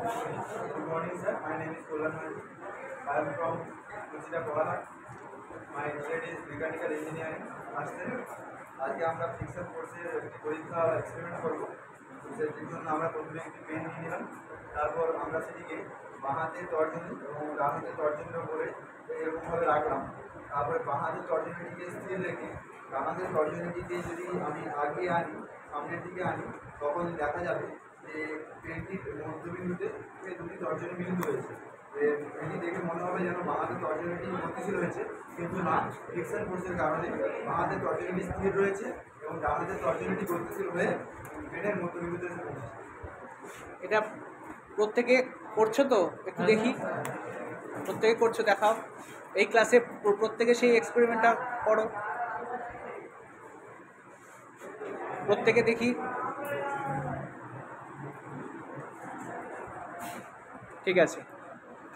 Good morning, sir. My name is Kolan Mani. I am from Kuchita Kohala. My trade is mechanical engineering. আসছেন আজকে আমরা fixer কোর্সের একটি পরীক্ষা experiment করব। সেটির জন্য আমরা প্রথমে একটি পেন নিয়ে নিলাম, তারপর আমরা সেটিকে বাঁ হাতে তর্জনী এবং ডান হাতে তর্জনীর উপরে এরকমভাবে রাখলাম। তারপরে বাঁ হাতে তর্জনীটিকে স্থির রেখে ডান হাতের তর্জনীটিকে যদি আমি আগিয়ে আনি, সামনের দিকে আনি, তখন দেখা যাবে যে পেনটির মধ্যবিন্দুতে দুটি তর্জনী মিলিত হয়েছে। এটি দেখে মনে হবে যেন বাঁ হাতের তর্জনীটি গতিশীল হয়েছে, কিন্তু না, ফ্রিকশন ফোর্সের কারণে বাঁ হাতের তর্জনীটি স্থির রয়েছে এবং ডান হাতের তর্জনীটি গতিশীল হয়ে পেনের মধ্যবিন্দুতে এসে পৌঁছেছে। এটা প্রত্যেকে করছো তো? একটু দেখি, প্রত্যেকে করছো দেখাও। এই ক্লাসে প্রত্যেকে সেই এক্সপেরিমেন্টটা করো, প্রত্যেকে দেখি। ঠিক আছে।